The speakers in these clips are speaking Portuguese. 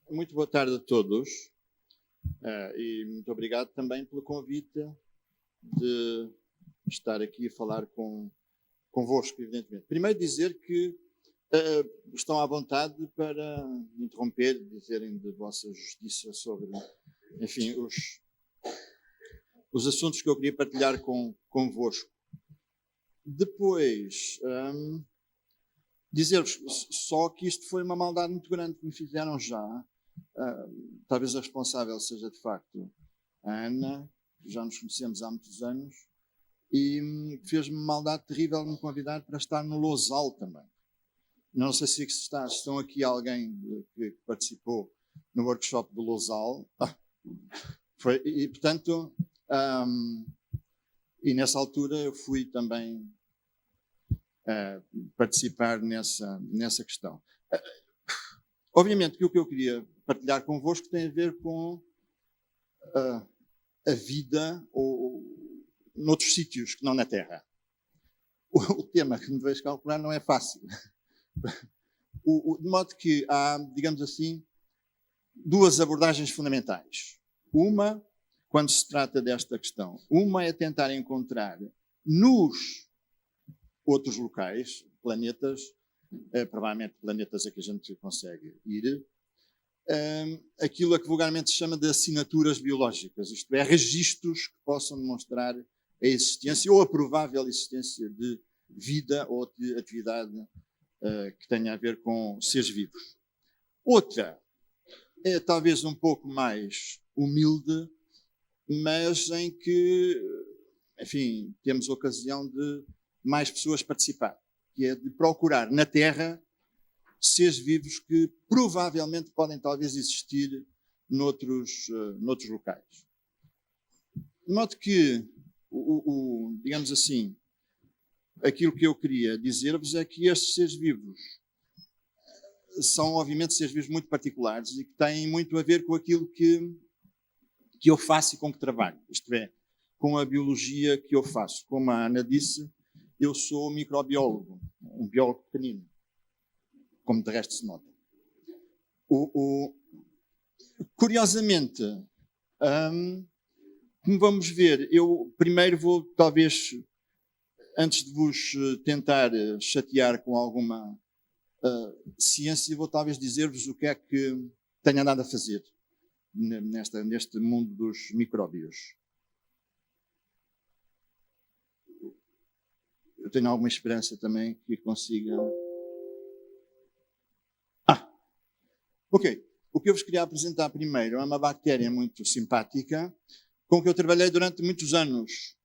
Muito boa tarde a todos e muito obrigado também pelo convite de estar aqui a falar convosco, evidentemente. Primeiro dizer que estão à vontade para me interromper, dizerem de vossa justiça sobre, enfim, os assuntos que eu queria partilhar convosco. Depois, dizer-vos só que isto foi uma maldade muito grande que me fizeram já. Talvez a responsável seja de facto a Ana, que já nos conhecemos há muitos anos, e fez-me uma maldade terrível de me convidar para estar no Lousal também. Não sei se estão aqui alguém que participou no workshop do Lousal. E portanto, e nessa altura eu fui também participar nessa questão. Obviamente que o que eu queria partilhar convosco tem a ver com a vida ou noutros sítios que não na Terra. O tema que me vejo calcular não é fácil. De modo que há, digamos assim, duas abordagens fundamentais. Uma, quando se trata desta questão, uma é tentar encontrar nos outros locais, planetas, provavelmente planetas a que a gente consegue ir, aquilo a que vulgarmente se chama de assinaturas biológicas, isto é, registros que possam demonstrar a existência ou a provável existência de vida ou de atividade que tenha a ver com seres vivos. Outra é talvez um pouco mais humilde, mas em que, enfim, temos ocasião de mais pessoas participar, que é de procurar na Terra seres vivos que provavelmente podem talvez existir noutros locais. De modo que, digamos assim, aquilo que eu queria dizer-vos é que estes seres vivos são, obviamente, seres vivos muito particulares e que têm muito a ver com aquilo que eu faço e com que trabalho. Isto é, com a biologia que eu faço. Como a Ana disse, eu sou microbiólogo, um biólogo pequenino, como de resto se nota. Curiosamente, como vamos ver, eu primeiro vou, talvez, antes de vos tentar chatear com alguma ciência, vou talvez dizer-vos o que é que tenho andado a fazer neste mundo dos micróbios. Eu tenho alguma esperança também que consiga... Ok. O que eu vos queria apresentar primeiro é uma bactéria muito simpática com que eu trabalhei durante muitos anos,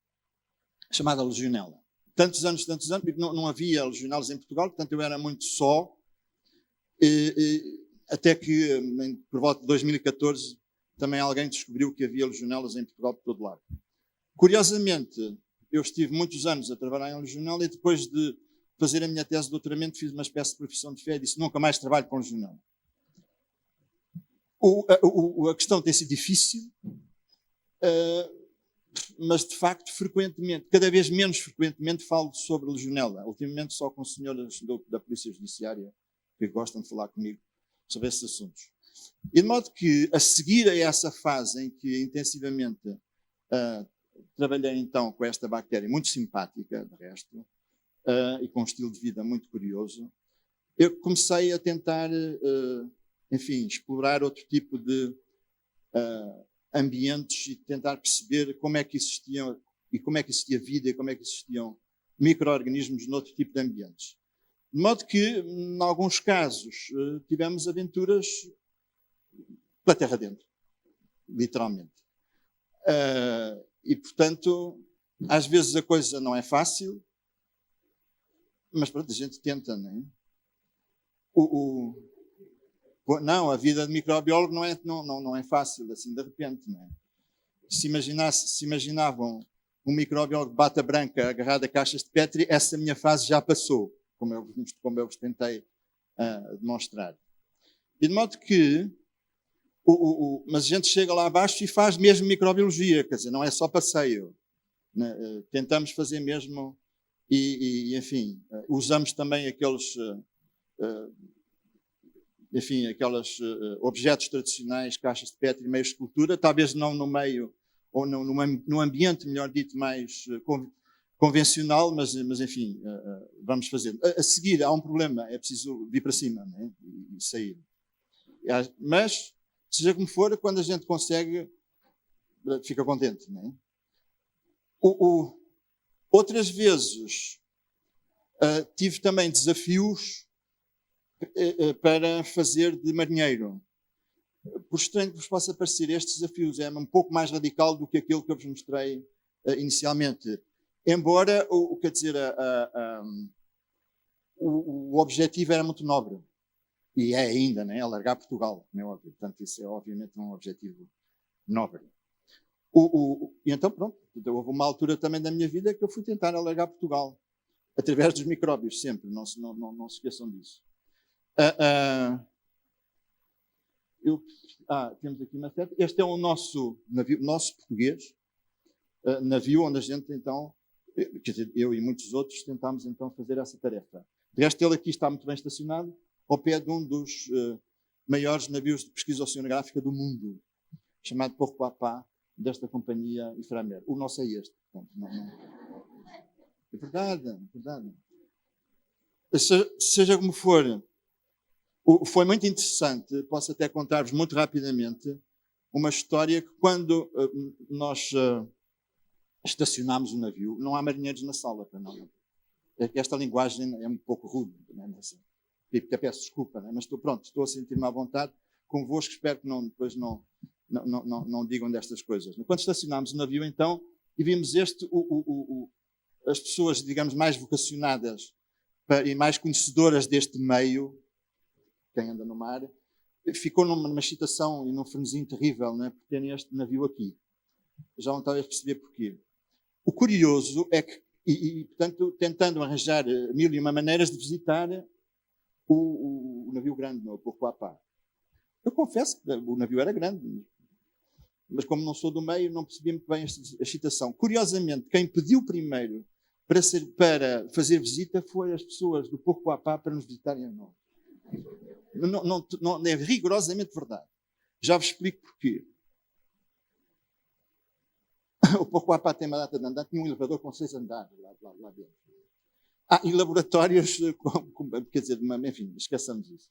chamada Legionella. Tantos anos, porque não havia legionelas em Portugal, portanto eu era muito só, até que, por volta de 2014, também alguém descobriu que havia legionelas em Portugal por todo lado. Curiosamente, eu estive muitos anos a trabalhar em legionela e depois de fazer a minha tese de doutoramento fiz uma espécie de profissão de fé e disse nunca mais trabalho com legionela. A questão tem sido difícil, mas de facto frequentemente, cada vez menos frequentemente falo sobre legionela. Ultimamente só com senhoras da Polícia Judiciária que gostam de falar comigo sobre esses assuntos. E de modo que, a seguir a essa fase em que intensivamente trabalhei então com esta bactéria muito simpática, de resto, e com um estilo de vida muito curioso, eu comecei a tentar, enfim, explorar outro tipo de ambientes e tentar perceber como é que existiam e como é que existia vida e como é que existiam micro-organismos noutro tipo de ambientes. De modo que, em alguns casos, tivemos aventuras pela terra dentro, literalmente. E, portanto, às vezes a coisa não é fácil, mas pronto, a gente tenta, não é? Não, a vida de microbiólogo não é fácil, assim, de repente, não é? Se imaginavam um microbiólogo de bata branca agarrado a caixas de Petri, essa minha fase já passou, como eu vos tentei demonstrar. E de modo que, mas a gente chega lá abaixo e faz mesmo microbiologia, quer dizer, não é só passeio. Né? Tentamos fazer mesmo enfim, usamos também aqueles enfim, aqueles objetos tradicionais, caixas de Petri, meio escultura, talvez não no meio, ou no ambiente, melhor dito, mais convencional, mas enfim, vamos fazer. A seguir, há um problema, é preciso vir para cima, né? E sair. Mas, seja como for, quando a gente consegue, fica contente, né? Outras vezes, tive também desafios para fazer de marinheiro. Por estranho que vos possa parecer, estes desafios é um pouco mais radical do que aquilo que eu vos mostrei inicialmente. Embora, quer dizer, o objetivo era muito nobre. E é ainda, né? Alargar Portugal, não é óbvio. Portanto, isso é obviamente um objetivo nobre. E então, pronto, houve uma altura também da minha vida que eu fui tentar alargar Portugal. Através dos micróbios, sempre. Não se esqueçam disso. Temos aqui uma seta. Este é o nosso navio, nosso português, navio onde a gente então, quer dizer, eu e muitos outros tentámos então fazer essa tarefa. De resto, ele aqui está muito bem estacionado, ao pé de um dos maiores navios de pesquisa oceanográfica do mundo, chamado Pourquoi-Pas, desta companhia Ifremer. O nosso é este. Portanto, não. É verdade, é verdade. Seja como for, foi muito interessante, posso até contar-vos muito rapidamente, uma história que quando nós estacionámos o navio, não há marinheiros na sala, para não. Esta linguagem é um pouco rude, não é assim? Até peço desculpa, não é? Mas estou a sentir-me à vontade convosco, espero que depois não digam destas coisas. Quando estacionámos o navio, então, e vimos as pessoas, digamos, mais vocacionadas e mais conhecedoras deste meio, quem anda no mar, ficou numa excitação e num frenesim terrível, não é? Por terem este navio aqui. Já não talvez perceber porquê. O curioso é que, portanto, tentando arranjar mil e uma maneiras de visitar o navio grande, o Pourquoi-Pas. Eu confesso que o navio era grande, mas como não sou do meio, não percebi muito bem a excitação. Curiosamente, quem pediu primeiro para fazer visita foi as pessoas do Pourquoi-Pas para nos visitarem a nós. Não é rigorosamente verdade. Já vos explico porquê. O Pourquoi-Pas tem uma data de andar, tinha um elevador com 6 andares lá dentro. E laboratórios, quer dizer, enfim, esqueçamos isso.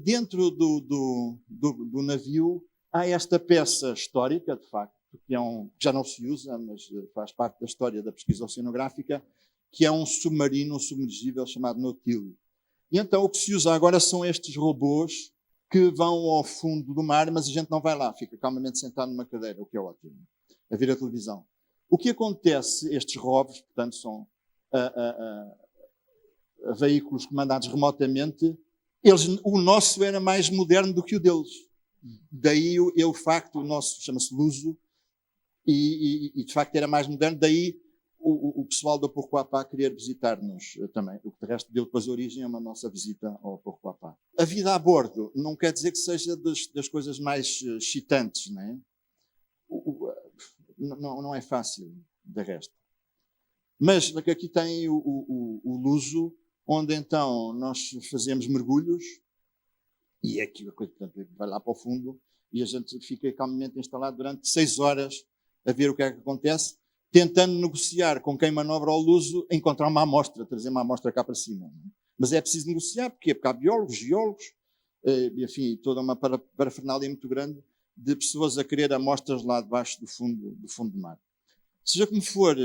Dentro do navio há esta peça histórica, de facto, que já não se usa, mas faz parte da história da pesquisa oceanográfica, que é um submarino, um submergível chamado Nautilus. E então o que se usa agora são estes robôs que vão ao fundo do mar, mas a gente não vai lá, fica calmamente sentado numa cadeira, o que é ótimo, a ver a televisão. O que acontece, estes rovos, portanto, são veículos comandados remotamente, o nosso era mais moderno do que o deles. Daí o facto, o nosso chama-se Luso, e de facto era mais moderno, daí o pessoal do Pourquoi-Pas querer visitar-nos também, o que de resto deu depois origem a uma nossa visita ao Pourquoi-Pas. A vida a bordo não quer dizer que seja das coisas mais excitantes, não é? Não é fácil, de resto. Mas aqui tem o Luso, onde então nós fazemos mergulhos, e é aqui a coisa, portanto, vai lá para o fundo, e a gente fica calmamente instalado durante 6 horas a ver o que é que acontece, tentando negociar com quem manobra o Luso, encontrar uma amostra, trazer uma amostra cá para cima. Mas é preciso negociar, porque há biólogos, geólogos, enfim, toda uma parafernália muito grande de pessoas a querer amostras lá debaixo do fundo do mar. Seja como for,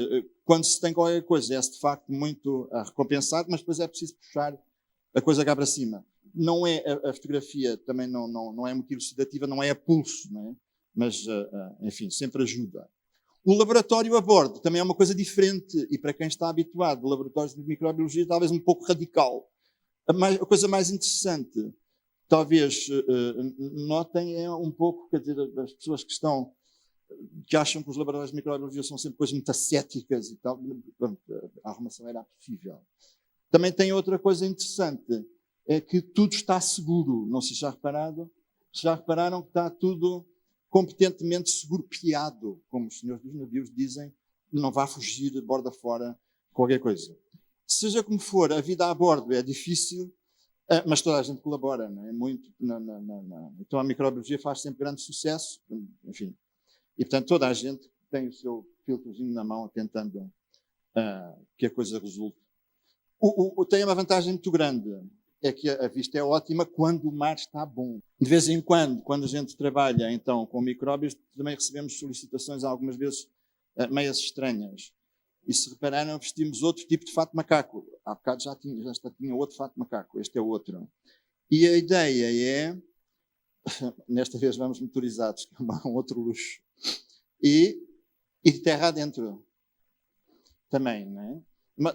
quando se tem qualquer coisa, é de facto muito recompensado, mas depois é preciso puxar a coisa cá para cima. Não é a fotografia, também não é muito elucidativa, não é a pulso, não é? Mas, enfim, sempre ajuda. O laboratório a bordo também é uma coisa diferente e para quem está habituado a laboratórios de microbiologia, talvez um pouco radical. A coisa mais interessante, talvez notem, é um pouco, quer dizer, as pessoas que acham que os laboratórios de microbiologia são sempre coisas muito ascéticas e tal, pronto, a arrumação era possível. Também tem outra coisa interessante, é que tudo está seguro. Não sei se já repararam que está tudo competentemente seguro-piado, como os senhores dos navios dizem, não vá fugir de borda fora qualquer coisa. Seja como for, a vida a bordo é difícil, Mas toda a gente colabora, não é? Muito Então a microbiologia faz sempre grande sucesso, enfim. E portanto toda a gente tem o seu filtrozinho na mão tentando que a coisa resulte. Tem uma vantagem muito grande, é que a vista é ótima quando o mar está bom. De vez em quando a gente trabalha então com micróbios, também recebemos solicitações algumas vezes meias estranhas. E se repararam, vestimos outro tipo de fato de macaco. Há bocado já tinha outro fato de macaco, este é outro. E a ideia é, nesta vez vamos motorizados, que é um outro luxo, e de terra adentro também, não é? Mas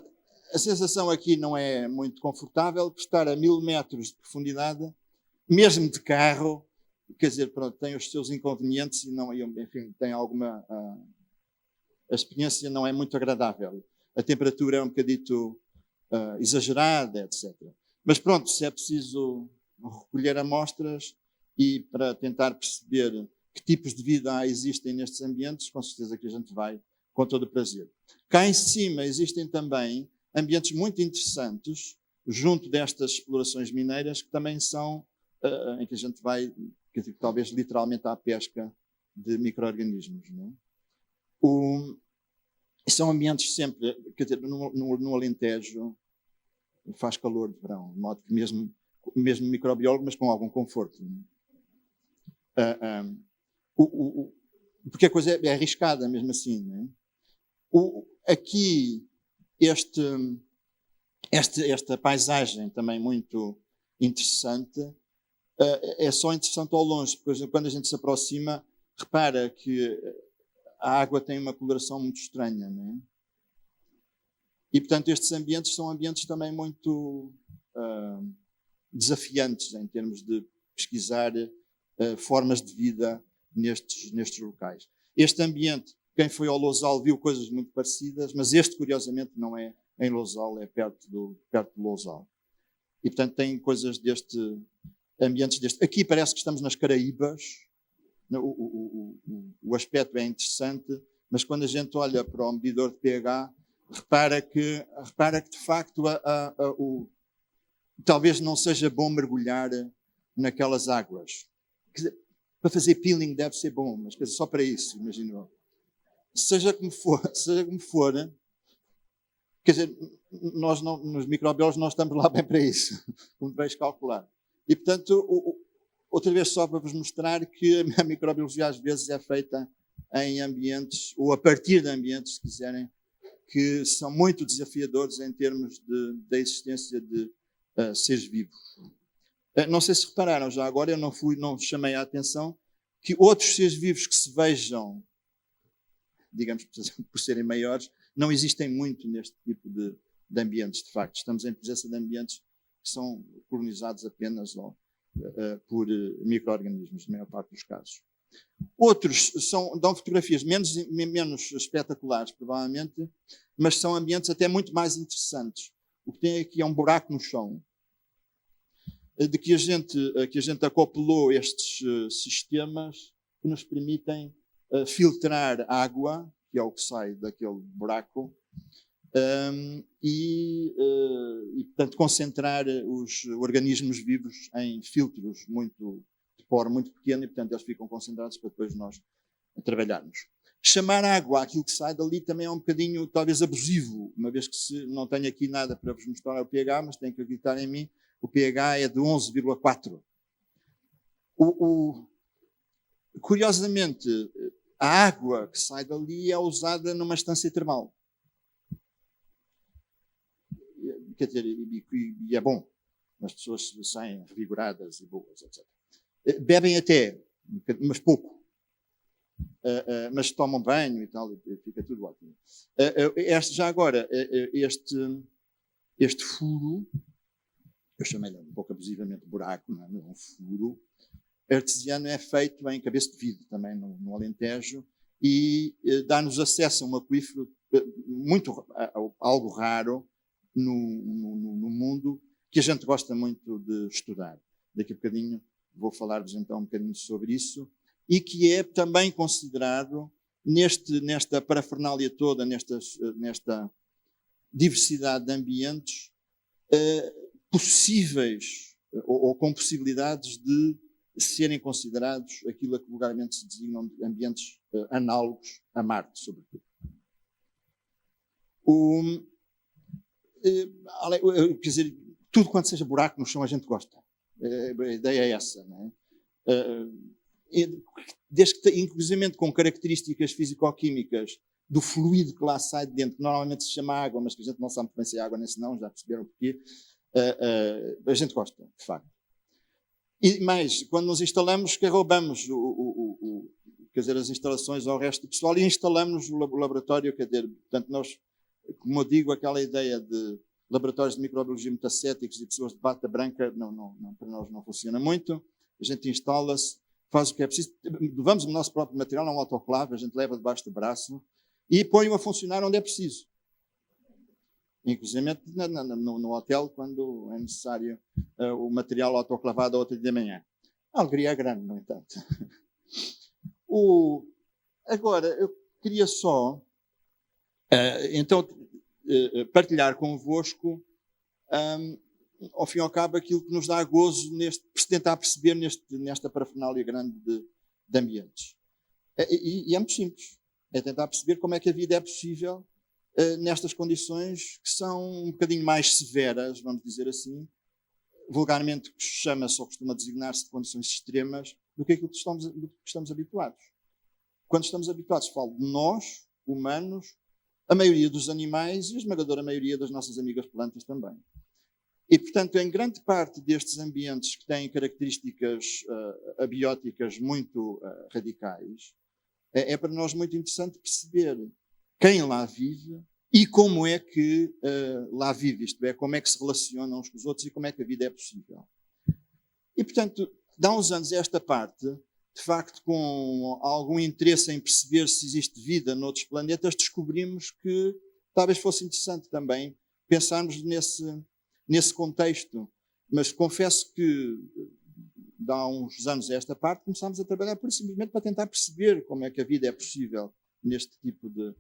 a sensação aqui não é muito confortável, por estar a 1000 metros de profundidade, mesmo de carro, quer dizer, pronto, tem os seus inconvenientes e não, enfim, tem alguma... a experiência não é muito agradável. A temperatura é um bocadito exagerada, etc. Mas pronto, se é preciso recolher amostras e para tentar perceber que tipos de vida existem nestes ambientes, com certeza que a gente vai com todo o prazer. Cá em cima existem também ambientes muito interessantes, junto destas explorações mineiras, que também são, em que a gente vai, talvez literalmente à pesca de micro-organismos. Não é? São ambientes sempre, quer dizer, no Alentejo faz calor de verão, de modo que mesmo microbiólogo, mas com algum conforto. Porque a coisa é arriscada mesmo assim. Não é? Aqui, esta paisagem também muito interessante, é só interessante ao longe, porque quando a gente se aproxima, repara que a água tem uma coloração muito estranha, não é? E, portanto, estes ambientes são ambientes também muito desafiantes em termos de pesquisar formas de vida nestes locais. Este ambiente, quem foi ao Lousal viu coisas muito parecidas, mas este, curiosamente, não é em Lousal, é perto do Lousal. E, portanto, tem coisas ambientes deste. Aqui parece que estamos nas Caraíbas. O aspecto é interessante, mas quando a gente olha para o medidor de pH, repara que de facto talvez não seja bom mergulhar naquelas águas. Quer dizer, para fazer peeling deve ser bom, mas quer dizer, só para isso, imagino. Seja como for, quer dizer, nós não, nos microbiólogos nós estamos lá bem para isso, como vais calcular. E portanto, outra vez só para vos mostrar que a microbiologia às vezes é feita em ambientes, ou a partir de ambientes, se quiserem, que são muito desafiadores em termos da existência de seres vivos. Não sei se repararam, já agora eu não chamei a atenção que outros seres vivos que se vejam, digamos, por serem maiores, não existem muito neste tipo de ambientes, de facto. Estamos em presença de ambientes que são colonizados apenas por micro-organismos, na maior parte dos casos. Outros dão fotografias menos espetaculares, provavelmente, mas são ambientes até muito mais interessantes. O que tem aqui é um buraco no chão, de que a gente acoplou estes sistemas que nos permitem filtrar água, que é o que sai daquele buraco, e portanto, concentrar os organismos vivos em filtros de poro muito pequeno, e, portanto, eles ficam concentrados para depois nós trabalharmos. Chamar água àquilo que sai dali também é um bocadinho, talvez, abusivo, uma vez que não tenho aqui nada para vos mostrar o pH, mas tenho que acreditar em mim, o pH é de 11,4. Curiosamente, a água que sai dali é usada numa estância termal. Quer dizer, e é bom. As pessoas saem revigoradas e boas, etc. Bebem até, mas pouco. Mas tomam banho e tal, e fica tudo ótimo. Já agora, este furo, eu chamei-lhe um pouco abusivamente buraco, não é? Um furo artesiano, é feito em Cabeça de Vidro, também no Alentejo, e dá-nos acesso a um aquífero algo raro no mundo, que a gente gosta muito de estudar. Daqui a bocadinho vou falar-vos então um bocadinho sobre isso, e que é também considerado, nesta parafernália toda, nesta diversidade de ambientes, possíveis ou com possibilidades de serem considerados aquilo a que vulgarmente se designam de ambientes análogos a Marte, sobretudo. Quer dizer, tudo quanto seja buraco no chão a gente gosta. A ideia é essa, não é? Desde que, inclusive com características físico-químicas do fluido que lá sai de dentro, que normalmente se chama água, mas que a gente não sabe muito bem se é água nem se não, já perceberam porquê, a gente gosta, de facto. E mais, quando nos instalamos, que roubamos quer dizer, as instalações ao resto do pessoal e instalamos o laboratório, quer dizer, portanto, nós, como eu digo, aquela ideia de laboratórios de microbiologia metacéticos e pessoas de bata branca, não, para nós não funciona muito. A gente instala-se, faz o que é preciso, levamos o nosso próprio material a um autoclave, a gente leva debaixo do braço e põe-o a funcionar onde é preciso. Inclusive no hotel, quando é necessário o material autoclavado a outra de manhã. A alegria é grande, no entanto. Agora, eu queria só, então, partilhar convosco, ao fim e ao cabo, aquilo que nos dá gozo tentar perceber nesta parafernália grande de ambientes. E é muito simples. É tentar perceber como é que a vida é possível nestas condições que são um bocadinho mais severas, vamos dizer assim, vulgarmente chama-se ou costuma designar-se de condições extremas, do que aquilo que estamos habituados. Quando estamos habituados, falo de nós, humanos, a maioria dos animais e a esmagadora maioria das nossas amigas plantas também. E, portanto, em grande parte destes ambientes que têm características abióticas muito radicais, é para nós muito interessante perceber quem lá vive e como é que lá vive, isto é, como é que se relacionam uns com os outros e como é que a vida é possível. E, portanto, dá uns anos esta parte, de facto, com algum interesse em perceber se existe vida noutros planetas, descobrimos que talvez fosse interessante também pensarmos nesse contexto. Mas confesso que, há uns anos a esta parte, começámos a trabalhar simplesmente para tentar perceber como é que a vida é possível neste tipo de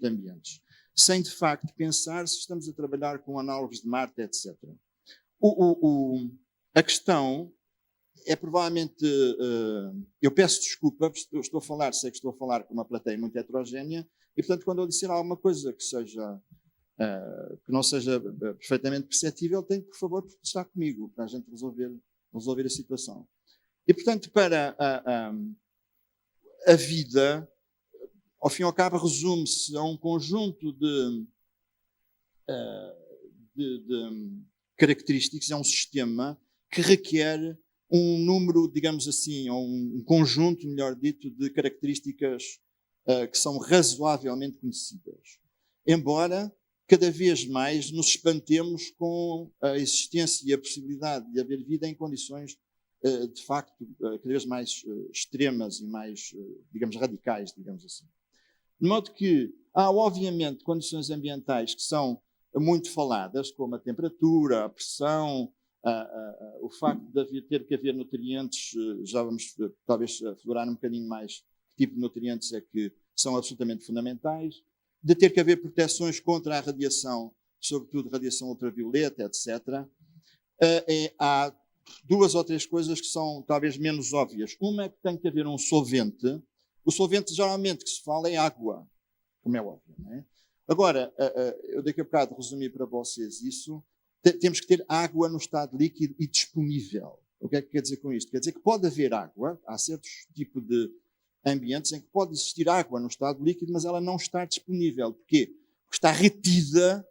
ambientes. Sem, de facto, pensar se estamos a trabalhar com análogos de Marte, etc. A questão é provavelmente, eu peço desculpa, porque sei que estou a falar com uma plateia muito heterogénea, e portanto quando eu disser alguma coisa que não seja perfeitamente perceptível, tem que, por favor, estar comigo, para a gente resolver a situação. E portanto, para a vida, ao fim e ao cabo, resume-se a um conjunto de características, é um sistema que requer um número, digamos assim, ou um conjunto, melhor dito, de características que são razoavelmente conhecidas. Embora, cada vez mais, nos espantemos com a existência e a possibilidade de haver vida em condições, de facto, cada vez mais extremas e mais, digamos, radicais, digamos assim. De modo que há, obviamente, condições ambientais que são muito faladas, como a temperatura, a pressão, o facto de ter que haver nutrientes, já vamos talvez aflorar um bocadinho mais que tipo de nutrientes é que são absolutamente fundamentais, de ter que haver proteções contra a radiação, sobretudo radiação ultravioleta, etc. Há duas ou três coisas que são talvez menos óbvias. Uma é que tem que haver um solvente. O solvente, geralmente, que se fala é água, como é óbvio, não é? Agora, eu daqui a bocado resumi para vocês isso. Temos que ter água no estado líquido e disponível. O que é que quer dizer com isto? Quer dizer que pode haver água, há certos tipos de ambientes em que pode existir água no estado líquido, mas ela não está disponível. Porquê? Porque está retida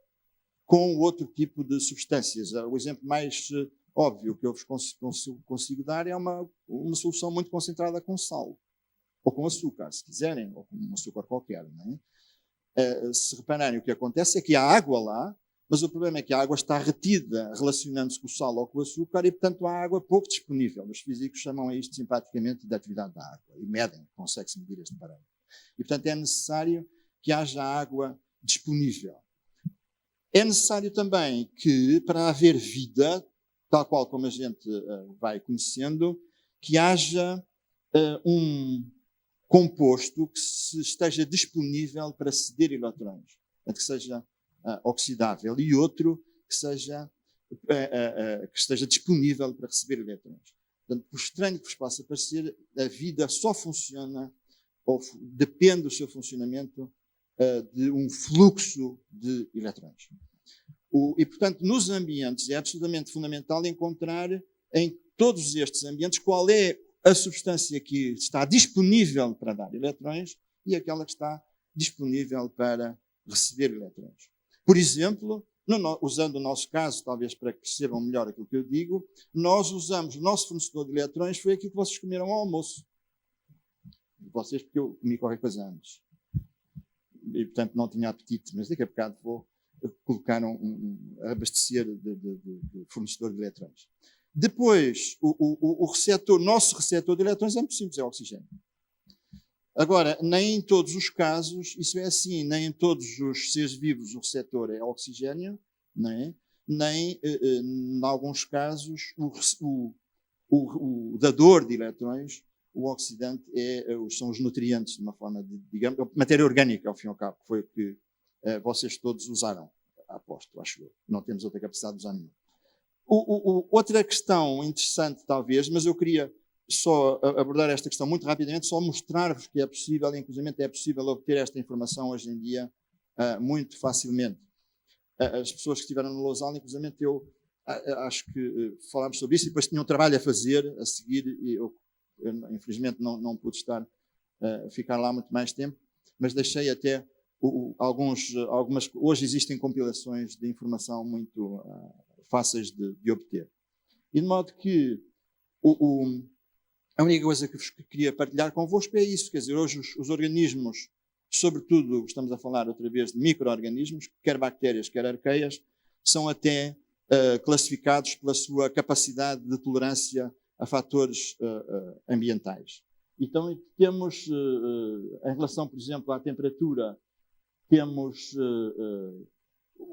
com outro tipo de substâncias. O exemplo mais óbvio que eu vos consigo dar é uma solução muito concentrada com sal. Ou com açúcar, se quiserem, ou com um açúcar qualquer. Não é? Se repararem, o que acontece é que há água lá, mas o problema é que a água está retida relacionando-se com o sal ou com o açúcar e, portanto, há água pouco disponível. Os físicos chamam a isto simpaticamente de atividade da água e medem, consegue-se medir este parâmetro. E, portanto, é necessário que haja água disponível. É necessário também que, para haver vida, tal qual como a gente vai conhecendo, que haja um composto que esteja disponível para ceder eletrões, que seja oxidável, e outro que seja que esteja disponível para receber elétrons. Portanto, por estranho que vos possa parecer, a vida só funciona, ou depende do seu funcionamento, de um fluxo de elétrons. E, portanto, nos ambientes é absolutamente fundamental encontrar em todos estes ambientes qual é a substância que está disponível para dar elétrons e aquela que está disponível para receber elétrons. Por exemplo, usando o nosso caso, talvez para que percebam melhor aquilo que eu digo, nós usamos o nosso fornecedor de elétrons, foi aquilo que vocês comeram ao almoço. Vocês, porque eu comi qualquer coisa antes. E, portanto, não tinha apetite, mas daqui a bocado vou colocar abastecer de fornecedor de elétrons. Depois, nosso receptor de elétrons é muito simples, é o oxigênio. Agora, nem em todos os casos isso é assim, nem em todos os seres vivos o receptor é oxigênio, nem em alguns casos, o dador de elétrons, o oxidante, são os nutrientes, de uma forma de, digamos, matéria orgânica, ao fim e ao cabo, que foi o que vocês todos usaram, aposto, acho eu. Não temos outra capacidade de usar nenhuma. Outra questão interessante, talvez, mas eu queria só abordar esta questão muito rapidamente, só mostrar-vos que é possível, inclusive é possível obter esta informação hoje em dia muito facilmente. As pessoas que estiveram no Lausanne, inclusive eu acho que falámos sobre isso e depois tinham um trabalho a fazer, a seguir, e eu infelizmente não pude ficar lá muito mais tempo, mas deixei até algumas. Hoje existem compilações de informação muito fáceis de obter. E de modo que a única coisa que vos queria partilhar convosco é isso, quer dizer, hoje os organismos, sobretudo, estamos a falar outra vez de micro-organismos, quer bactérias, quer arqueias, são até classificados pela sua capacidade de tolerância a fatores ambientais. Então, temos, em relação, por exemplo, à temperatura, temos,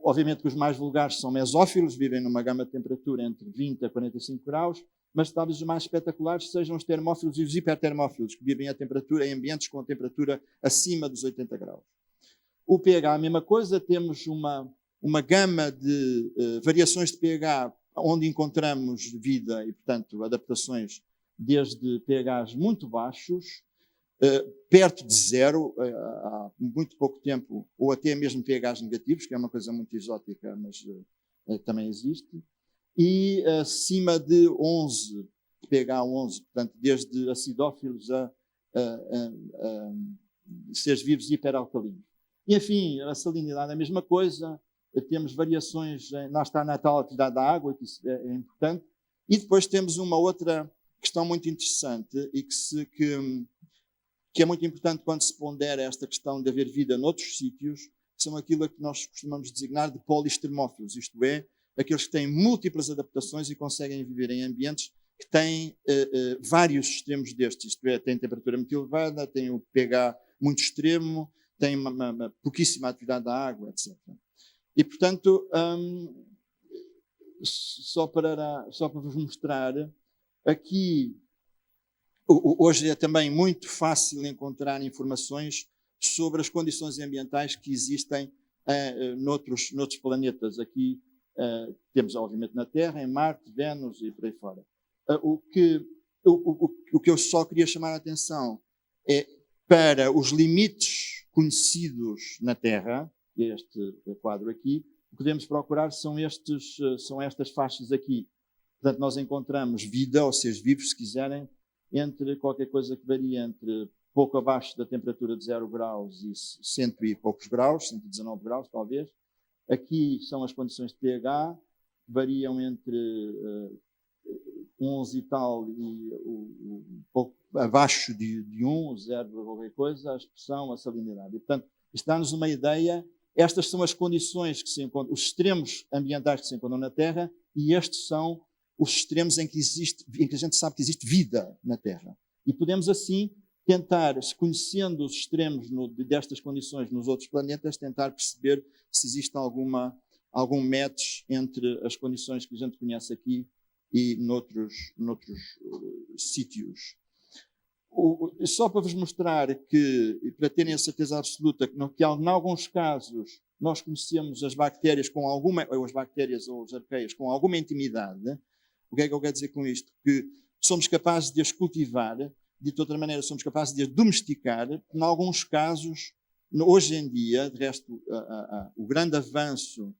obviamente que os mais vulgares são mesófilos, vivem numa gama de temperatura entre 20 a 45 graus, mas talvez os mais espetaculares sejam os termófilos e os hipertermófilos, que vivem em ambientes com a temperatura acima dos 80 graus. O pH, a mesma coisa, temos uma gama de variações de pH onde encontramos vida e, portanto, adaptações desde pHs muito baixos, perto de zero, há muito pouco tempo, ou até mesmo pHs negativos, que é uma coisa muito exótica, mas também existe, e acima de 11, pH 11, portanto, desde acidófilos a seres vivos hiperalcalinos. E, enfim, a salinidade é a mesma coisa, temos variações, lá está na tal atividade da água, que isso é importante, e depois temos uma outra questão muito interessante e que é muito importante quando se pondera esta questão de haver vida noutros sítios, que são aquilo que nós costumamos designar de poliextremófilos, isto é, aqueles que têm múltiplas adaptações e conseguem viver em ambientes que têm vários extremos destes, isto é, têm temperatura muito elevada, têm o pH muito extremo, têm uma pouquíssima atividade da água, etc. E, portanto, só para vos mostrar, aqui, hoje é também muito fácil encontrar informações sobre as condições ambientais que existem noutros planetas. Aqui temos, obviamente, na Terra, em Marte, Vênus e por aí fora. O que eu só queria chamar a atenção é para os limites conhecidos na Terra, este quadro aqui, o que devemos procurar são estas faixas aqui. Portanto, nós encontramos vida, ou seres vivos, se quiserem, entre qualquer coisa que varia entre pouco abaixo da temperatura de 0 graus e 100 e poucos graus, 119 graus talvez. Aqui são as condições de pH, variam entre 11 e tal e pouco abaixo de 1, 0 qualquer coisa, a expressão, a salinidade. E, portanto, isto dá-nos uma ideia. Estas são as condições que se encontram, os extremos ambientais que se encontram na Terra, e estes são os extremos em que a gente sabe que existe vida na Terra. E podemos, assim, tentar, conhecendo os extremos destas condições nos outros planetas, tentar perceber se existe algum match entre as condições que a gente conhece aqui e noutros sítios. Só para vos mostrar que, para terem a certeza absoluta, que em alguns casos nós conhecemos as bactérias com alguma, ou as bactérias ou as arqueias com alguma intimidade. O que é que eu quero dizer com isto? Que somos capazes de as cultivar, de outra maneira somos capazes de as domesticar. Em alguns casos, hoje em dia, de resto, o grande avanço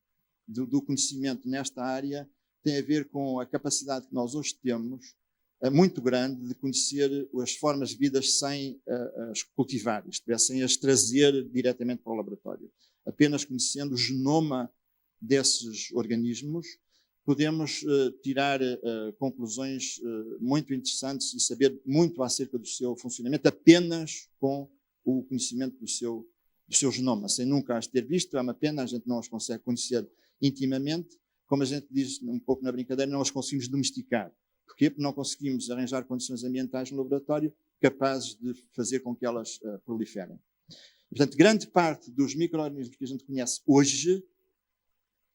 do conhecimento nesta área tem a ver com a capacidade que nós hoje temos, muito grande, de conhecer as formas de vida sem as cultivar, isto é, sem as trazer diretamente para o laboratório. Apenas conhecendo o genoma desses organismos, podemos tirar conclusões muito interessantes e saber muito acerca do seu funcionamento apenas com o conhecimento do seu genoma, sem nunca as ter visto. É uma pena, a gente não as consegue conhecer intimamente. Como a gente diz um pouco na brincadeira, não as conseguimos domesticar. Porquê? Porque não conseguimos arranjar condições ambientais no laboratório capazes de fazer com que elas proliferem. Portanto, grande parte dos micro-organismos que a gente conhece hoje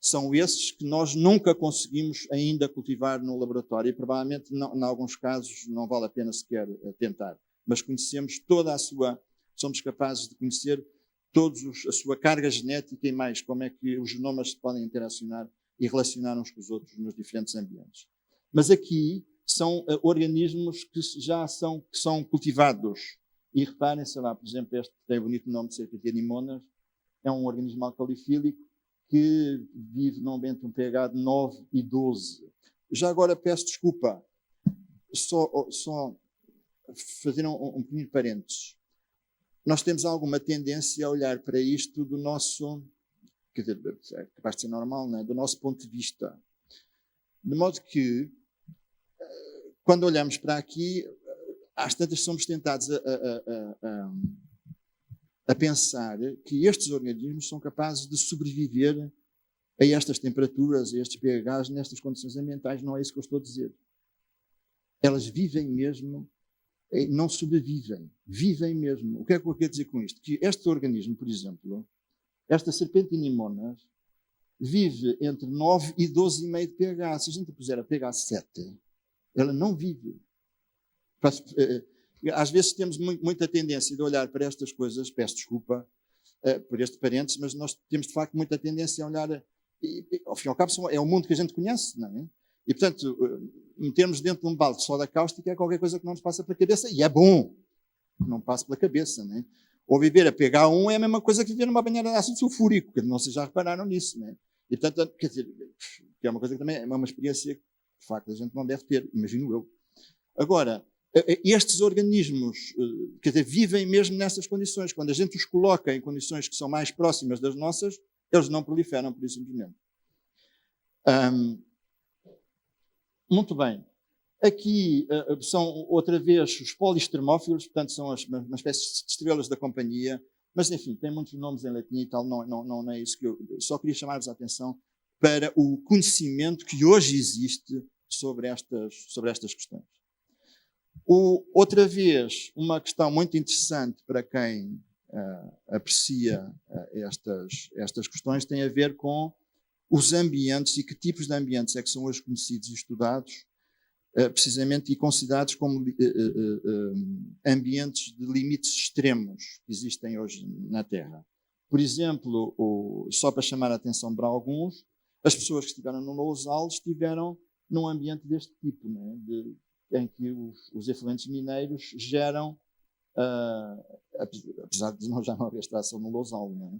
são esses que nós nunca conseguimos ainda cultivar no laboratório e provavelmente, em alguns casos, não vale a pena sequer tentar. Mas conhecemos toda a sua... Somos capazes de conhecer toda a sua carga genética e mais como é que os genomas se podem interacionar e relacionar uns com os outros nos diferentes ambientes. Mas aqui são organismos que já são cultivados. E reparem, sei lá, por exemplo, este que tem o bonito nome de Cercatianimonas, é um organismo alcalifílico que vive num ambiente um pH de 9 e 12. Já agora peço desculpa, só fazer um pequeno parênteses. Nós temos alguma tendência a olhar para isto do nosso, quer dizer, é capaz de ser normal, não é? Do nosso ponto de vista. De modo que, quando olhamos para aqui, às tantas somos tentados a pensar que estes organismos são capazes de sobreviver a estas temperaturas, a estes pHs, nestas condições ambientais. Não é isso que eu estou a dizer. Elas vivem mesmo, não sobrevivem, vivem mesmo. O que é que eu quero dizer com isto? Que este organismo, por exemplo, esta Serpentinimonas, vive entre 9 e 12,5 de pH. Se a gente puser a pH 7, ela não vive. Às vezes temos muita tendência de olhar para estas coisas, peço desculpa por este parênteses, mas nós temos de facto muita tendência a olhar, ao fim e ao cabo, é o mundo que a gente conhece, não é? E, portanto, metermos dentro de um balde de soda cáustica é qualquer coisa que não nos passa pela cabeça, e é bom que não passe pela cabeça, não é? Ou viver a pH 1 é a mesma coisa que viver numa banheira de ácido sulfúrico, que não vocês já repararam nisso, não é? E, portanto, quer dizer, que é uma coisa que também é uma experiência que, de facto, a gente não deve ter, imagino eu. Agora, estes organismos, quer dizer, vivem mesmo nessas condições. Quando a gente os coloca em condições que são mais próximas das nossas, eles não proliferam, por isso simplesmente. Muito bem. Aqui são, outra vez, os polistermófilos, portanto, são uma espécie de estrelas da companhia, mas, enfim, tem muitos nomes em latim e tal, não é isso que eu... Só queria chamar-vos a atenção para o conhecimento que hoje existe sobre estas questões. Outra vez, uma questão muito interessante para quem aprecia estas questões tem a ver com os ambientes e que tipos de ambientes é que são hoje conhecidos e estudados, precisamente, e considerados como ambientes de limites extremos que existem hoje na Terra. Por exemplo, só para chamar a atenção para alguns, as pessoas que estiveram no Lousal estiveram num ambiente deste tipo, não é? Em que os efluentes mineiros geram, apesar de já não haver extração no Lousal, não é?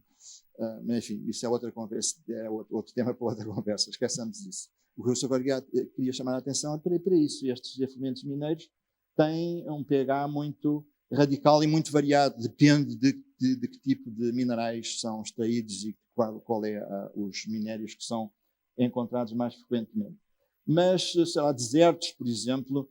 Mas, enfim, isso é outra conversa, é outro tema para outra conversa, esqueçamos disso. O que eu agora queria chamar a atenção é para isso. Estes efluentes mineiros têm um pH muito radical e muito variado, depende de que tipo de minerais são extraídos e qual é os minérios que são encontrados mais frequentemente. Mas, sei lá, desertos, por exemplo,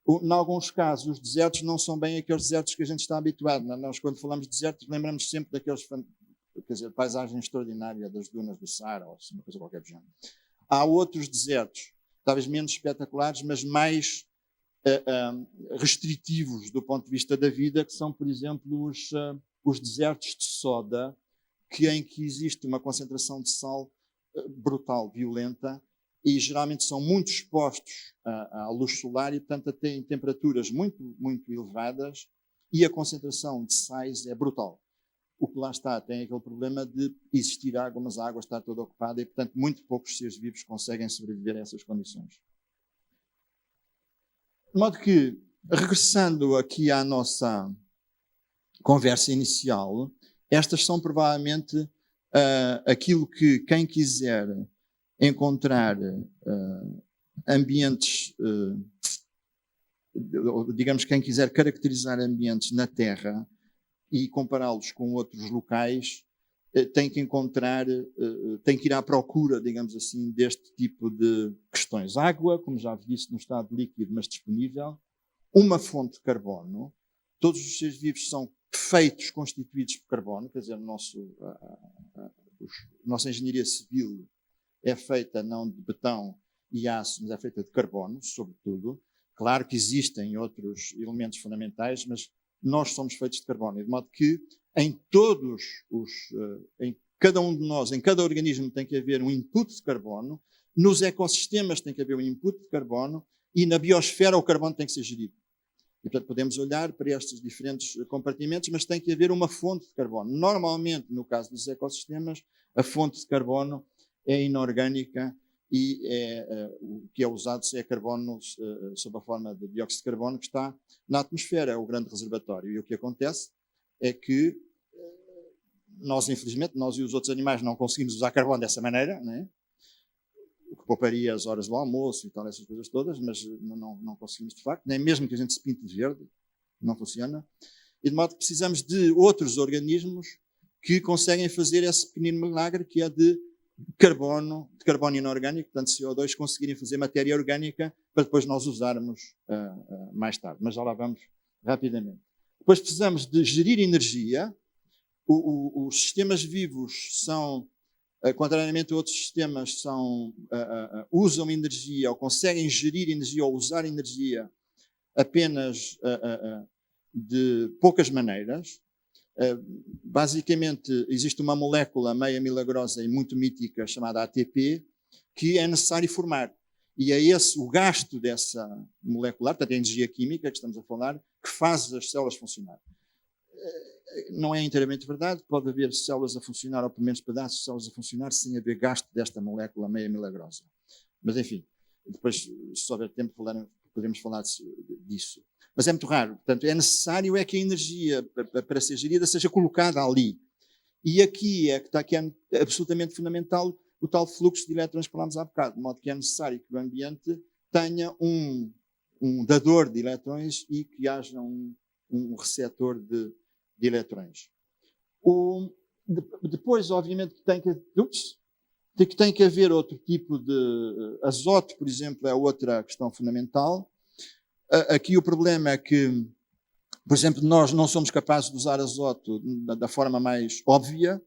em alguns casos, os desertos não são bem aqueles desertos que a gente está habituado. Nós, quando falamos de desertos, lembramos sempre daqueles, quer dizer, paisagem extraordinária das dunas do Saara, ou assim, uma coisa qualquer do género. Há outros desertos, talvez menos espetaculares, mas mais restritivos do ponto de vista da vida, que são, por exemplo, os desertos de soda, em que existe uma concentração de sal brutal, violenta, e geralmente são muito expostos à luz solar e, portanto, têm temperaturas muito, muito elevadas e a concentração de sais é brutal. o que lá está tem aquele problema de existir água, mas a água está toda ocupada e, portanto, muito poucos seres vivos conseguem sobreviver a essas condições. De modo que, regressando aqui à nossa conversa inicial, estas são provavelmente aquilo que quem quiser encontrar ambientes, digamos, quem quiser caracterizar ambientes na Terra e compará-los com outros locais, tem que encontrar, tem que ir à procura, digamos assim, deste tipo de questões. Água, como já disse, no estado líquido, mas disponível. Uma fonte de carbono. Todos os seres vivos são feitos, constituídos por carbono, quer dizer, a nossa engenharia civil é feita não de betão e aço, mas é feita de carbono, sobretudo. Claro que existem outros elementos fundamentais, mas nós somos feitos de carbono, de modo que em cada um de nós, em cada organismo tem que haver um input de carbono, nos ecossistemas tem que haver um input de carbono e na biosfera o carbono tem que ser gerido. E, portanto, podemos olhar para estes diferentes compartimentos, mas tem que haver uma fonte de carbono. Normalmente, no caso dos ecossistemas, a fonte de carbono é inorgânica e o que é usado é carbono sob a forma de dióxido de carbono que está na atmosfera, é o grande reservatório. E o que acontece é que nós, infelizmente, nós e os outros animais não conseguimos usar carbono dessa maneira, não é? O que pouparia as horas do almoço e tal, essas coisas todas, mas não conseguimos de facto, nem mesmo que a gente se pinte de verde, não funciona. E de modo que precisamos de outros organismos que conseguem fazer esse pequenino milagre que é de carbono inorgânico, portanto CO2, conseguirem fazer matéria orgânica para depois nós usarmos mais tarde. Mas já lá vamos rapidamente. Depois precisamos de gerir energia. Os sistemas vivos são, contrariamente a outros sistemas, usam energia ou conseguem gerir energia ou usar energia apenas de poucas maneiras. Basicamente, existe uma molécula meio milagrosa e muito mítica chamada ATP que é necessário formar. E é esse o gasto dessa molecular, portanto, é a energia química que estamos a falar, que faz as células funcionar. Não é inteiramente verdade, pode haver células a funcionar, ou pelo menos pedaços de células a funcionar, sem haver gasto desta molécula meio milagrosa. Mas, enfim, depois, se houver tempo, podemos falar disso. Mas é muito raro. Portanto, é necessário que a energia, para ser gerida, seja colocada ali. E aqui que é absolutamente fundamental o tal fluxo de elétrons que falámos há bocado, de modo que é necessário que o ambiente tenha um dador de elétrons e que haja um receptor de elétrons. Depois, obviamente, que tem que haver outro tipo de azoto, por exemplo, é outra questão fundamental. Aqui o problema é que, por exemplo, nós não somos capazes de usar azoto da forma mais óbvia,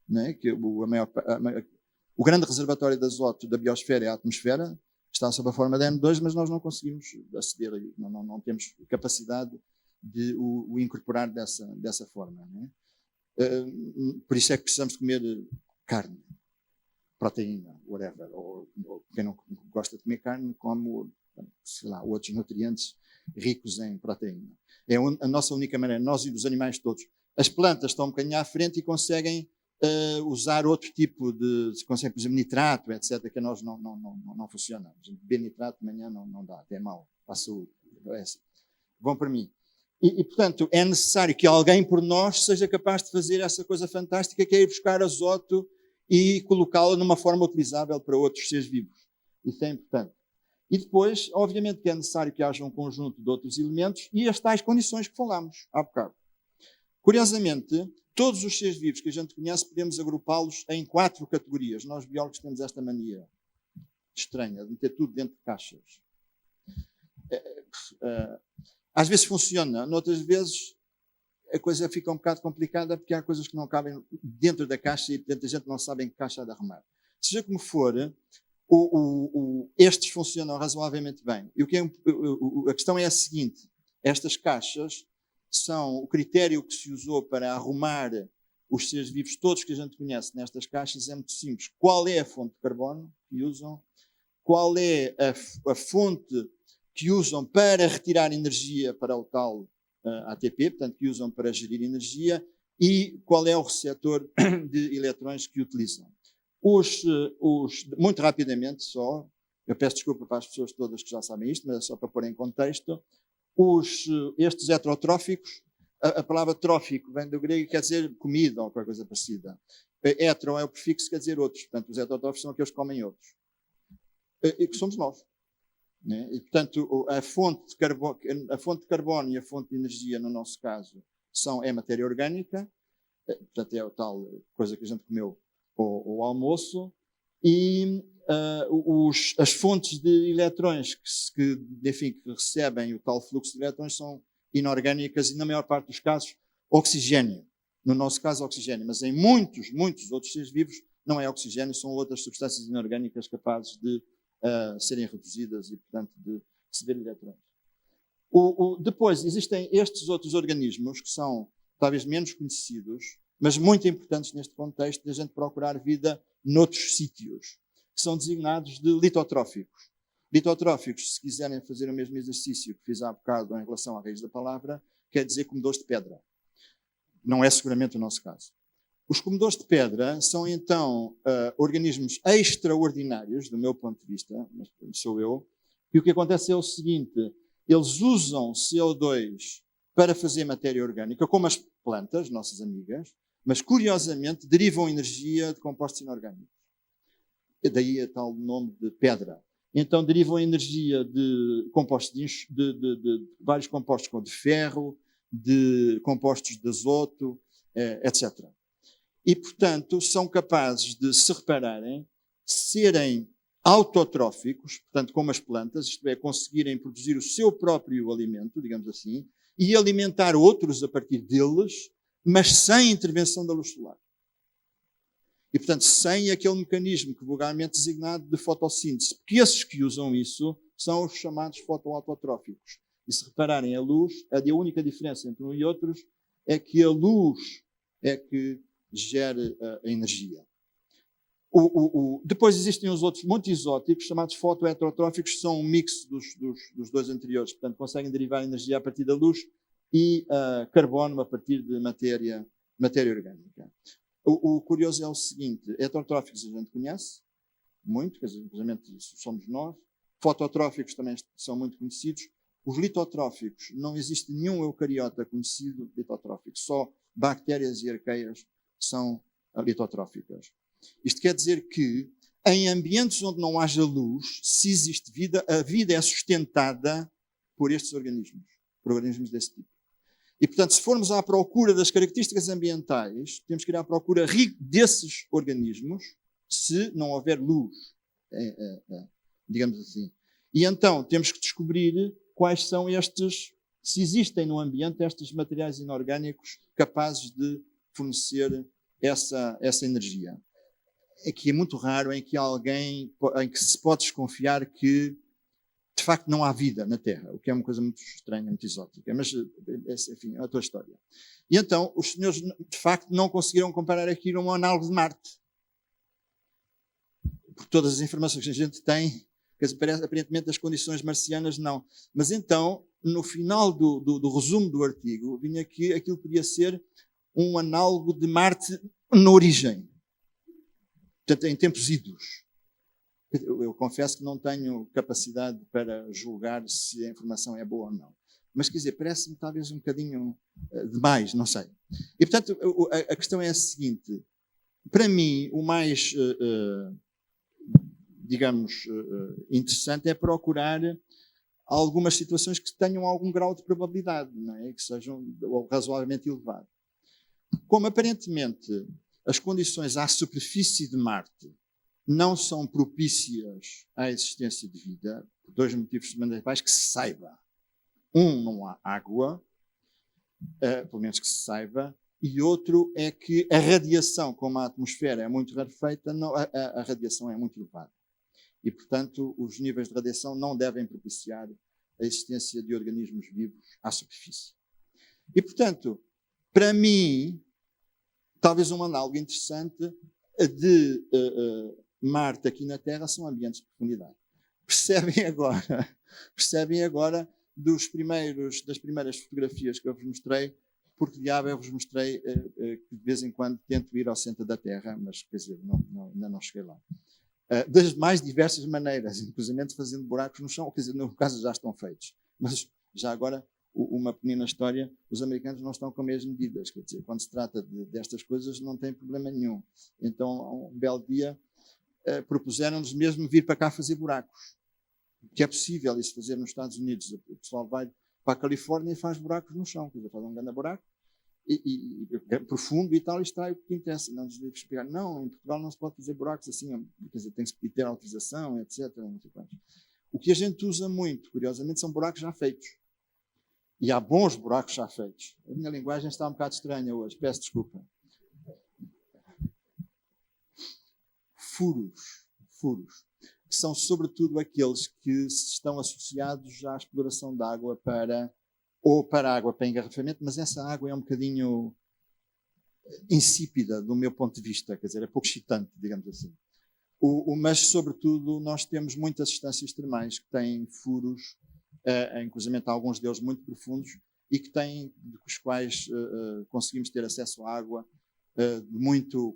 né? Que o grande reservatório de azoto da biosfera é a atmosfera, está sob a forma de N2, mas nós não conseguimos aceder a isso, não temos capacidade de o incorporar dessa forma. Né? Por isso é que precisamos de comer carne, proteína, whatever. Ou quem não gosta de comer carne, come, sei lá, outros nutrientes ricos em proteína. É a nossa única maneira, nós e dos animais todos. As plantas estão um bocadinho à frente e conseguem usar outro tipo conseguem, por exemplo, nitrato, etc., que a nós não funciona. Beber nitrato de manhã não dá, até é mau para a saúde. Bom para mim. E, portanto, é necessário que alguém por nós seja capaz de fazer essa coisa fantástica que é ir buscar azoto e colocá-lo numa forma utilizável para outros seres vivos. Isso é importante. E depois, obviamente, que é necessário que haja um conjunto de outros elementos e as tais condições que falámos há bocado. Curiosamente, todos os seres vivos que a gente conhece podemos agrupá-los em 4 categorias. Nós, biólogos, temos esta mania estranha de meter tudo dentro de caixas. Às vezes funciona, noutras vezes a coisa fica um bocado complicada porque há coisas que não cabem dentro da caixa e, portanto, a gente não sabe em que caixa há de arrumar. Seja como for, estes funcionam razoavelmente bem. E a questão é a seguinte: estas caixas são o critério que se usou para arrumar os seres vivos todos que a gente conhece nestas caixas é muito simples. Qual é a fonte de carbono que usam? Qual é a fonte que usam para retirar energia para o tal ATP, portanto, que usam para gerir energia? e qual é o receptor de eletrões que utilizam. Muito rapidamente só, eu peço desculpa para as pessoas todas que já sabem isto, mas é só para pôr em contexto, estes heterotróficos, a palavra trófico vem do grego e quer dizer comida ou qualquer coisa parecida. Hetero é o prefixo que quer dizer outros, portanto os heterotróficos são aqueles que comem outros. E que somos nós. Né? E, portanto, a fonte de carbono e a fonte de energia, no nosso caso, é matéria orgânica, portanto é a tal coisa que a gente comeu ao almoço, e as fontes de eletrões que recebem o tal fluxo de eletrões são inorgânicas e, na maior parte dos casos, oxigênio. No nosso caso, oxigênio, mas em muitos outros seres vivos não é oxigênio, são outras substâncias inorgânicas capazes de serem reduzidas e, portanto, de receber eletrões. Depois, existem estes outros organismos que são talvez menos conhecidos, mas muito importantes neste contexto de a gente procurar vida noutros sítios, que são designados de litotróficos. Litotróficos, se quiserem fazer o mesmo exercício que fiz há bocado em relação à raiz da palavra, quer dizer comedores de pedra. Não é seguramente o nosso caso. Os comedores de pedra são, então, organismos extraordinários, do meu ponto de vista, mas sou eu, e o que acontece é o seguinte: eles usam CO2 para fazer matéria orgânica, como as plantas, nossas amigas, mas, curiosamente, derivam energia de compostos inorgânicos. E daí a tal nome de pedra. Então, derivam energia de compostos de vários compostos, como de ferro, de compostos de azoto, etc. E, portanto, são capazes de se repararem, serem autotróficos, portanto, como as plantas, isto é, conseguirem produzir o seu próprio alimento, digamos assim, e alimentar outros a partir deles, mas sem intervenção da luz solar. E, portanto, sem aquele mecanismo que vulgarmente designado de fotossíntese. Porque esses que usam isso são os chamados fotoautotróficos. E se repararem, a luz, a única diferença entre um e outros é que a luz é que gera a energia. Depois existem os outros muito exóticos, chamados fotoheterotróficos, que são um mix dos dois anteriores. Portanto, conseguem derivar energia a partir da luz e carbono a partir de matéria orgânica. O curioso é o seguinte: heterotróficos a gente conhece muito, quer dizer, inclusive somos nós. Fototróficos também são muito conhecidos. Os litotróficos, não existe nenhum eucariota conhecido litotrófico, só bactérias e arqueias são litotróficas. Isto quer dizer que, em ambientes onde não haja luz, se existe vida, a vida é sustentada por estes organismos, por organismos desse tipo. E, portanto, se formos à procura das características ambientais, temos que ir à procura desses organismos, se não houver luz, digamos assim. E então temos que descobrir quais são se existem no ambiente estes materiais inorgânicos capazes de fornecer essa energia. É que é muito raro em que se pode desconfiar que de facto não há vida na Terra, o que é uma coisa muito estranha, muito exótica, mas enfim, é a tua história. E então os senhores de facto não conseguiram comparar aquilo a um análogo de Marte. Por todas as informações que a gente tem, aparentemente as condições marcianas não. Mas então, no final do resumo do artigo, vinha que aquilo podia ser um análogo de Marte na origem. Portanto, em tempos idos. Eu confesso que não tenho capacidade para julgar se a informação é boa ou não. Mas, quer dizer, parece-me talvez um bocadinho demais, não sei. E, portanto, a questão é a seguinte. Para mim, o mais, digamos, interessante é procurar algumas situações que tenham algum grau de probabilidade, não é? Que sejam razoavelmente elevado. Como, aparentemente, as condições à superfície de Marte não são propícias à existência de vida, por dois motivos fundamentais que se saiba. Não há água, pelo menos que se saiba, e outro é que a radiação, como a atmosfera é muito rarefeita, a radiação é muito elevada. E, portanto, os níveis de radiação não devem propiciar a existência de organismos vivos à superfície. E, portanto, para mim, talvez um análogo interessante de Marte aqui na Terra são ambientes de profundidade. Percebem agora das primeiras fotografias que eu vos mostrei porque diabo eu vos mostrei que de vez em quando tento ir ao centro da Terra, mas quer dizer, ainda não cheguei lá. Das mais diversas maneiras, inclusive fazendo buracos no chão, quer dizer, no caso já estão feitos. Mas já agora, uma pequena história, os americanos não estão com as mesmas medidas, quer dizer, quando se trata destas coisas não tem problema nenhum. Então, um belo dia, propuseram-nos mesmo vir para cá fazer buracos. Que é possível isso fazer nos Estados Unidos. O pessoal vai para a Califórnia e faz buracos no chão, quer dizer, faz um grande buraco, e é profundo e tal, e extrai o que interessa. Não nos deve explicar. Não, em Portugal não se pode fazer buracos assim, quer dizer, tem que ter autorização, etc. O que a gente usa muito, curiosamente, são buracos já feitos. E há bons buracos já feitos. A minha linguagem está um bocado estranha hoje, peço desculpa. Furos, que são sobretudo aqueles que estão associados à exploração de água para água para engarrafamento, mas essa água é um bocadinho insípida do meu ponto de vista, quer dizer, é pouco excitante, digamos assim. Mas, sobretudo, nós temos muitas estâncias termais que têm furos, inclusive alguns deles muito profundos, e que dos quais conseguimos ter acesso à água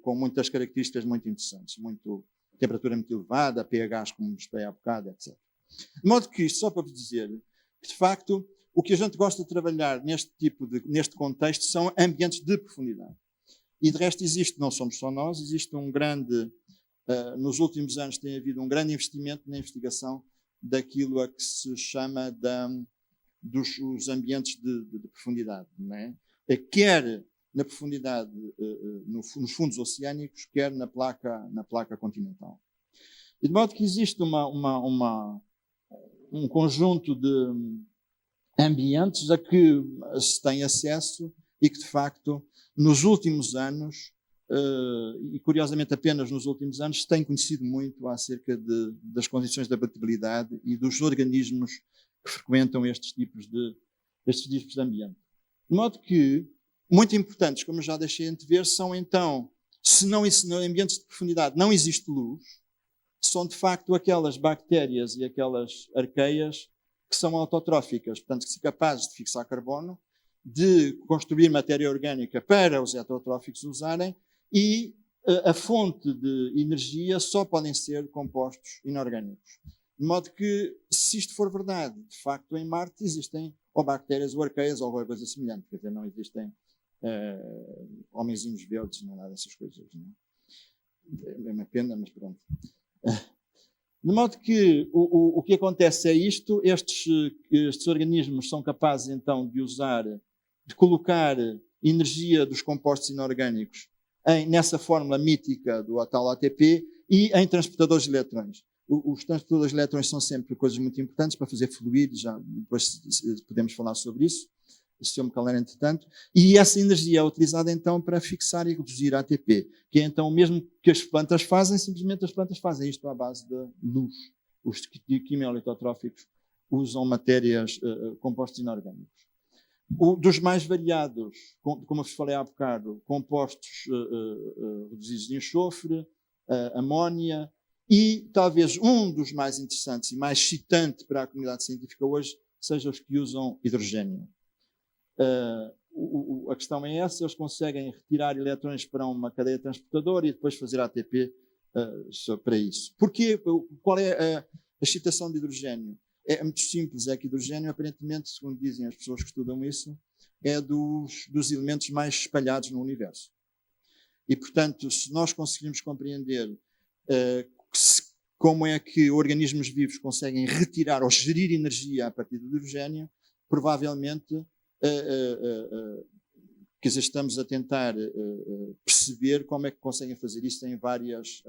com muitas características muito interessantes, temperatura muito elevada, pHs, como mostrei há bocado, etc. De modo que isto, só para vos dizer, que de facto, o que a gente gosta de trabalhar neste contexto são ambientes de profundidade. E de resto existe, não somos só nós, existe um grande, nos últimos anos tem havido um grande investimento na investigação daquilo a que se chama dos ambientes de profundidade, não é? Quer na profundidade, nos fundos oceânicos, quer na placa continental. E de modo que existe um conjunto de ambientes a que se tem acesso e que, de facto, nos últimos anos, e curiosamente apenas nos últimos anos, se tem conhecido muito acerca das condições de habitabilidade e dos organismos que frequentam estes tipos de ambiente. De modo que, muito importantes, como eu já deixei antever, são então, se no ambientes de profundidade não existe luz, são de facto aquelas bactérias e aquelas arqueias que são autotróficas, portanto, que são capazes de fixar carbono, de construir matéria orgânica para os heterotróficos usarem, e a fonte de energia só podem ser compostos inorgânicos. De modo que, se isto for verdade, de facto, em Marte existem ou bactérias ou arqueias ou alguma coisa semelhante, quer dizer, não existem homenzinhos verdes, não é nada dessas coisas. Não é? É uma pena, mas pronto. De modo que o que acontece é isto, estes organismos são capazes então de colocar energia dos compostos inorgânicos nessa fórmula mítica do tal ATP e em transportadores de eletrões. Os transportadores de eletrões são sempre coisas muito importantes para fazer fluidos, já depois podemos falar sobre isso, se eu me calar entretanto, e essa energia é utilizada então para fixar e reduzir a ATP, que é então o mesmo que as plantas fazem, simplesmente as plantas fazem isto à base de luz. Os quimiolitotróficos usam matérias, compostos inorgânicos. Dos mais variados, como eu vos falei há bocado, compostos reduzidos de enxofre, amónia, e talvez um dos mais interessantes e mais excitante para a comunidade científica hoje seja os que usam hidrogênio. A questão é essa, eles conseguem retirar eletrões para uma cadeia transportadora e depois fazer ATP para isso. Porquê? Qual é a excitação de hidrogênio? É muito simples, é que hidrogênio, aparentemente, segundo dizem as pessoas que estudam isso, é dos elementos mais espalhados no universo. E, portanto, se nós conseguirmos compreender como é que organismos vivos conseguem retirar ou gerir energia a partir do hidrogênio, provavelmente quer dizer, estamos a tentar perceber como é que conseguem fazer isso em vários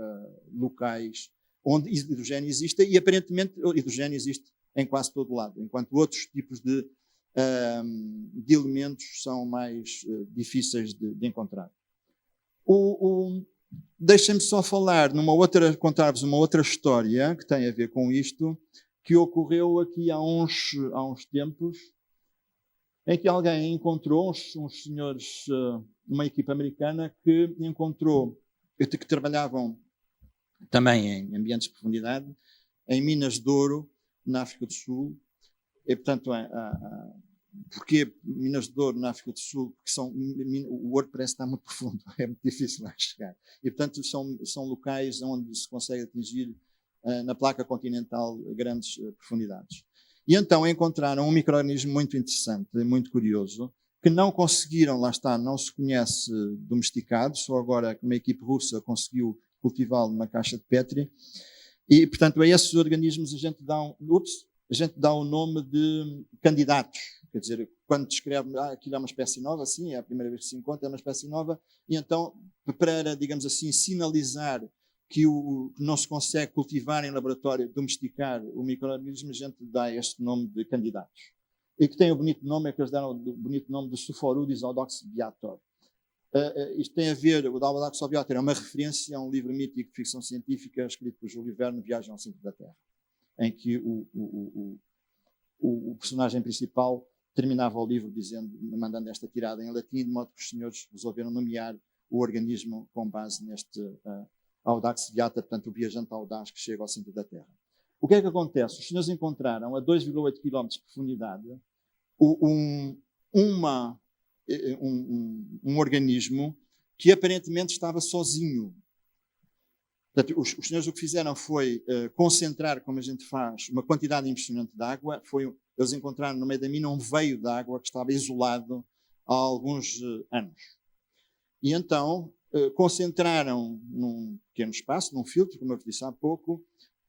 locais onde hidrogênio existe, e aparentemente hidrogênio existe em quase todo o lado, enquanto outros tipos de elementos são mais difíceis de encontrar. Deixem-me só contar-vos uma outra história que tem a ver com isto, que ocorreu aqui há uns tempos, em que alguém encontrou, uns senhores, uma equipa americana, que trabalhavam também em ambientes de profundidade, em minas de ouro, na África do Sul, e, portanto, Porquê Minas de Ouro na África do Sul? Porque o ouro parece estar muito profundo, é muito difícil lá chegar. E, portanto, são locais onde se consegue atingir, na placa continental, grandes profundidades. E então encontraram um micro-organismo muito interessante, muito curioso, que não conseguiram, lá está, não se conhece domesticado, só agora que uma equipe russa conseguiu cultivá-lo numa caixa de Petri. E, portanto, a esses organismos a gente dá o nome de candidatos. Quer dizer, quando descreve, aquilo é uma espécie nova, sim, é a primeira vez que se encontra, é uma espécie nova, e então, para, digamos assim, sinalizar que não se consegue cultivar em laboratório, domesticar o micro-organismo, a gente dá este nome de candidatos. E que tem o bonito nome, é que eles deram o bonito nome de Sulforudis audox-viator. Isto tem a ver, o audox-viator é uma referência a um livro mítico de ficção científica escrito por Júlio Verne, Viagem ao Centro da Terra, em que o personagem principal terminava o livro mandando esta tirada em latim, de modo que os senhores resolveram nomear o organismo com base neste audax viator, portanto, o viajante audaz que chega ao centro da Terra. O que é que acontece? Os senhores encontraram a 2,8 km de profundidade um organismo que aparentemente estava sozinho. Portanto, os senhores o que fizeram foi concentrar, como a gente faz, uma quantidade impressionante de água. Eles encontraram no meio da mina um veio de água que estava isolado há alguns anos. E então concentraram num pequeno espaço, num filtro, como eu disse há pouco,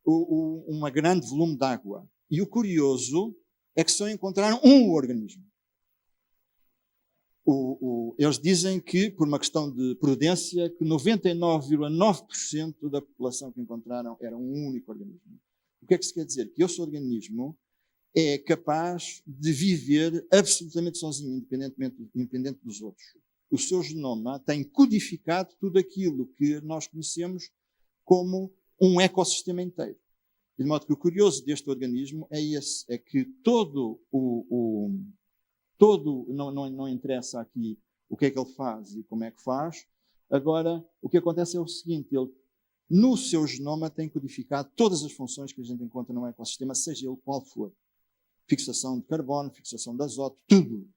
um grande volume de água. E o curioso é que só encontraram um organismo. Eles dizem que, por uma questão de prudência, que 99,9% da população que encontraram era um único organismo. O que é que isso quer dizer? Que esse organismo é capaz de viver absolutamente sozinho, independente dos outros. O seu genoma tem codificado tudo aquilo que nós conhecemos como um ecossistema inteiro. De modo que o curioso deste organismo é esse, é que não interessa aqui o que é que ele faz e como é que faz. Agora, o que acontece é o seguinte, ele, no seu genoma, tem codificado todas as funções que a gente encontra no ecossistema, seja ele qual for. Fixação de carbono, fixação de azoto, tudo.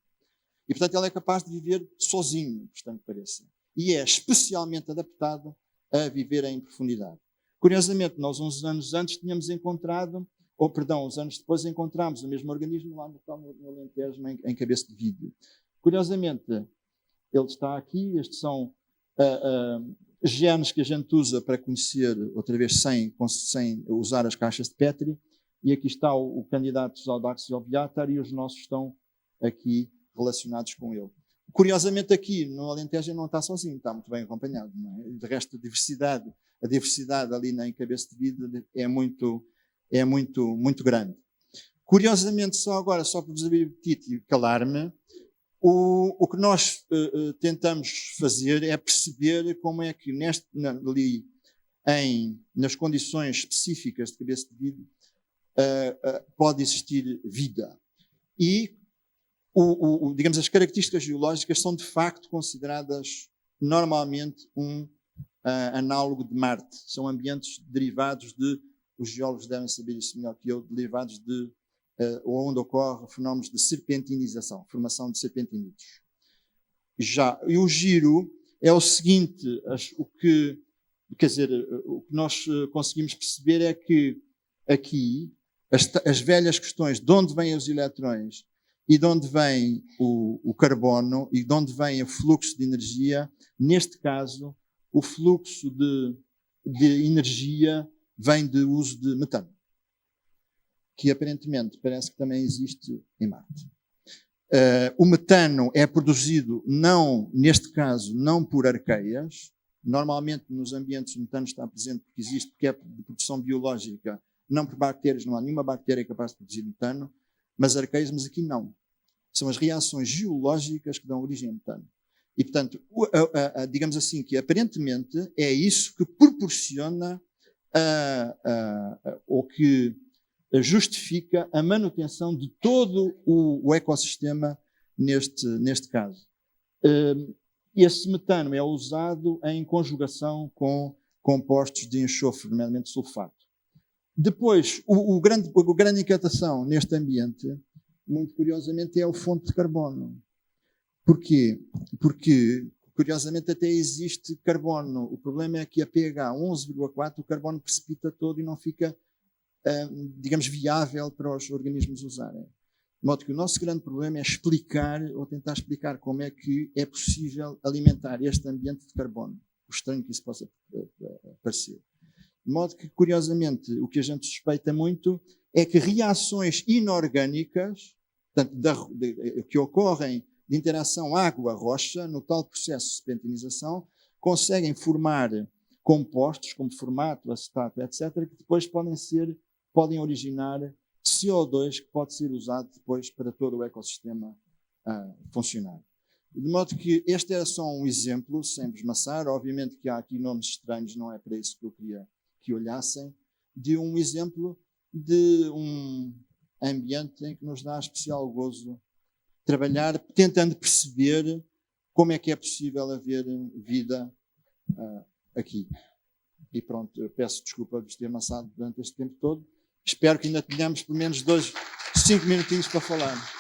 E, portanto, ele é capaz de viver sozinho, portanto, pareça. E é especialmente adaptado a viver em profundidade. Curiosamente, nós uns anos antes tínhamos encontrado, uns anos depois encontramos o mesmo organismo lá no Alentejo, em Cabeça de Vídeo. Curiosamente, ele está aqui, estes são genes que a gente usa para conhecer, outra vez sem usar as caixas de Petri, e aqui está o candidato audax viator e os nossos estão aqui relacionados com ele. Curiosamente aqui no Alentejo não está sozinho, está muito bem acompanhado. Não é? De resto, a diversidade ali em Cabeça de Vídeo é muito grande. Curiosamente, só para vos abrir o apetite e calar-me, o que nós tentamos fazer é perceber como é que nas condições específicas de Cabeça de Vídeo pode existir vida. E digamos, as características geológicas são de facto consideradas normalmente um análogo de Marte. São ambientes derivados os geólogos devem saber isso melhor que eu, derivados onde ocorre fenómenos de serpentinização, formação de serpentinídeos. E o giro é o seguinte, o que nós conseguimos perceber é que aqui as velhas questões de onde vêm os eletrões e de onde vem o carbono e de onde vem o fluxo de energia, neste caso, o fluxo de energia vem do uso de metano, que aparentemente parece que também existe em Marte. O metano é produzido, neste caso, não por arqueias. Normalmente, nos ambientes, o metano está presente porque é de produção biológica, não por bactérias, não há nenhuma bactéria capaz de produzir metano, mas aqui não. São as reações geológicas que dão origem ao metano. E, portanto, digamos assim, que aparentemente é isso que proporciona ou que justifica a manutenção de todo o ecossistema neste caso. Esse metano é usado em conjugação com compostos de enxofre, nomeadamente sulfato. Depois, a grande inquietação neste ambiente muito curiosamente, é a fonte de carbono. Porquê? Porque, curiosamente, até existe carbono. O problema é que a pH 11,4, o carbono precipita todo e não fica, digamos, viável para os organismos usarem. De modo que o nosso grande problema é explicar, ou tentar explicar como é que é possível alimentar este ambiente de carbono, o estranho que isso possa parecer. De modo que, curiosamente, o que a gente suspeita muito é que reações inorgânicas, portanto, que ocorrem de interação água-rocha, no tal processo de serpentinização, conseguem formar compostos como formato, acetato, etc., que depois podem originar CO2, que pode ser usado depois para todo o ecossistema funcionar. De modo que este era só um exemplo, sem vos maçar. Obviamente que há aqui nomes estranhos, não é para isso que eu queria que olhassem, de um exemplo de um ambiente em que nos dá especial gozo trabalhar, tentando perceber como é que é possível haver vida aqui. E pronto, eu peço desculpa de vos ter amassado durante este tempo todo. Espero que ainda tenhamos pelo menos 5 minutinhos para falar.